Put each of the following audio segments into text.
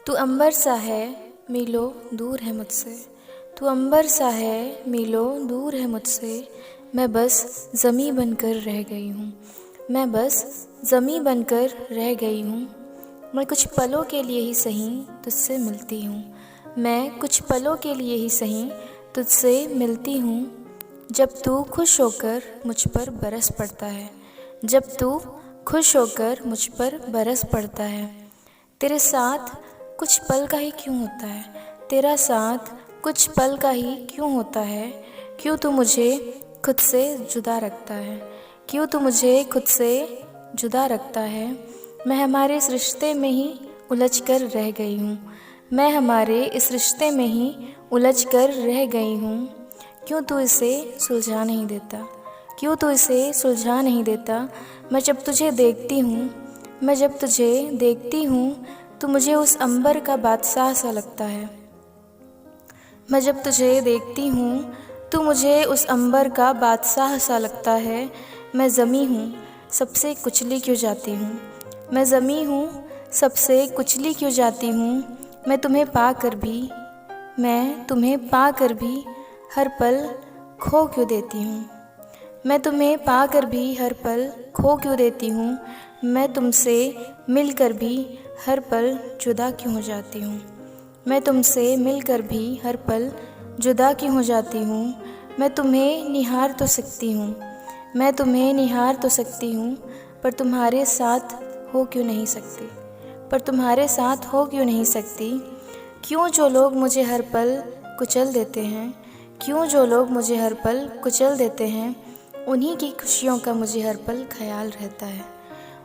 तू अंबर सा है मीलों दूर है मुझसे। तू अंबर सा है मीलों दूर है मुझसे। मैं बस ज़मीं बनकर रह गई हूँ। मैं बस ज़मीं बनकर रह गई हूँ। मैं कुछ पलों के लिए ही सही तुझसे मिलती हूँ। मैं कुछ पलों के लिए ही सही तुझसे मिलती हूँ। जब तू खुश होकर मुझ पर बरस पड़ता है। जब तू खुश होकर मुझ पर बरस पड़ता है। तेरे साथ कुछ पल का ही क्यों होता है। तेरा साथ कुछ पल का ही क्यों होता है। क्यों तू मुझे खुद से जुदा रखता है। क्यों तू मुझे खुद से जुदा रखता है। मैं हमारे इस रिश्ते में ही उलझ कर रह गई हूँ। मैं हमारे इस रिश्ते में ही उलझ कर रह गई हूँ। क्यों तू इसे सुलझा नहीं देता। क्यों तू इसे सुलझा नहीं देता। मैं जब तुझे देखती हूँ, मैं जब तुझे देखती हूँ तो मुझे उस अंबर का बादशाह सा लगता है। मैं जब तुझे देखती हूँ तो मुझे उस अंबर का बादशाह सा लगता है। मैं ज़मीं हूँ सबसे कुचली क्यों जाती हूँ। मैं ज़मीं हूँ सबसे कुचली क्यों जाती हूँ। मैं तुम्हें पाकर भी हर पल खो क्यों देती हूँ। मैं तुम्हें पाकर भी हर पल खो क्यों देती हूँ। मैं तुमसे मिलकर भी हर पल जुदा क्यों हो जाती हूँ। मैं तुमसे मिलकर भी हर पल जुदा क्यों हो जाती हूँ। मैं तुम्हें निहार तो सकती हूँ। मैं तुम्हें निहार तो सकती हूँ पर तुम्हारे साथ हो क्यों नहीं सकती। पर तुम्हारे साथ हो क्यों नहीं सकती। क्यों जो लोग मुझे हर पल कुचल देते हैं। क्यों जो लोग मुझे हर पल कुचल देते हैं। उन्हीं की खुशियों का मुझे हर पल ख्याल रहता है।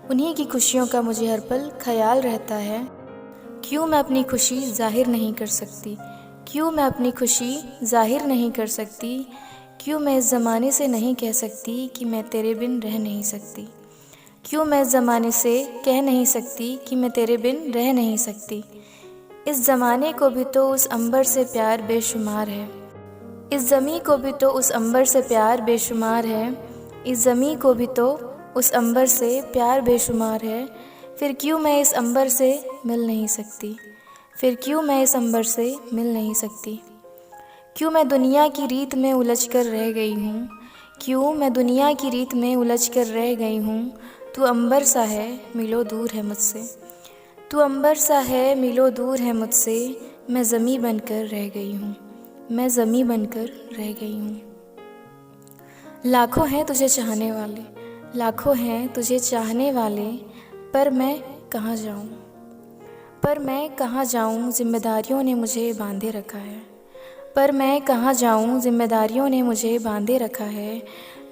उन्हीं की खुशियों का मुझे हर पल ख्याल रहता है। क्यों मैं अपनी खुशी ज़ाहिर नहीं कर सकती। क्यों मैं अपनी खुशी ज़ाहिर नहीं कर सकती। क्यों मैं इस ज़माने से नहीं कह सकती कि मैं तेरे बिन रह नहीं सकती। क्यों मैं इस ज़माने से कह नहीं सकती कि मैं तेरे बिन रह नहीं सकती। इस ज़माने को भी तो उस अंबर से प्यार बेशुमार है। इस ज़मीं को भी तो उस अंबर से प्यार बेशुमार है। इस ज़मीं को भी तो उस अंबर से प्यार बेशुमार है। फिर क्यों मैं इस अंबर से मिल नहीं सकती। फिर क्यों मैं इस अंबर से मिल नहीं सकती। क्यों मैं दुनिया की रीत में उलझ कर रह गई हूँ। क्यों मैं दुनिया की रीत में उलझ कर रह गई हूँ। तू अंबर सा है मिलो दूर है मुझसे। तू अंबर सा है मिलो दूर है मुझसे। मैं ज़मीं बनकर रह गई हूँ। मैं ज़मीं बनकर रह गई हूँ। लाखों हैं तुझे चाहने वाले। लाखों हैं तुझे चाहने वाले। पर मैं कहाँ जाऊँ। पर मैं कहाँ जाऊँ ज़िम्मेदारियों ने मुझे बांधे रखा है। पर मैं कहाँ जाऊँ ज़िम्मेदारियों ने मुझे बांधे रखा है।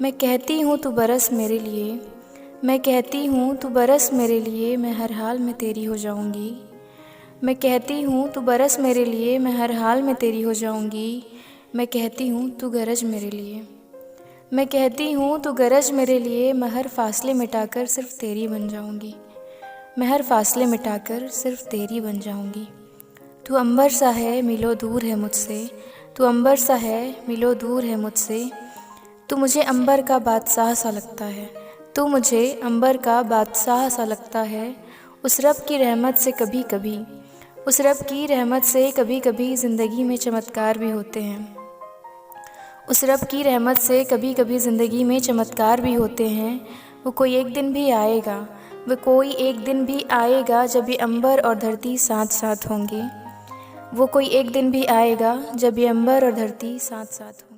मैं कहती हूँ तू बरस मेरे लिए। मैं कहती हूँ तू बरस मेरे लिए। मैं हर हाल में तेरी हो जाऊँगी। मैं कहती हूँ तू बरस मेरे लिए। मैं हर हाल में तेरी हो जाऊँगी। मैं कहती हूँ तू गरज मेरे लिए। मैं कहती हूँ तू गरज मेरे लिए। मैं हर फासले मिटाकर सिर्फ तेरी बन जाऊँगी। मैं हर फासले मिटाकर सिर्फ तेरी बन जाऊँगी। तू अंबर सा है मिलो दूर है मुझसे। तू अंबर सा है मिलो दूर है मुझसे। तू मुझे अंबर का बादशाह सा लगता है। तू मुझे अंबर का बादशाह सा लगता है। उस रब की रहमत से कभी कभी उस रब की रहमत से कभी कभी ज़िंदगी में चमत्कार भी होते हैं। उस रब की रहमत से कभी कभी ज़िंदगी में चमत्कार भी होते हैं। वो कोई एक दिन भी आएगा। वो कोई एक दिन भी आएगा जब ये अंबर और धरती साथ साथ होंगे। वो कोई एक दिन भी आएगा जब ये अंबर और धरती साथ साथ होंगे।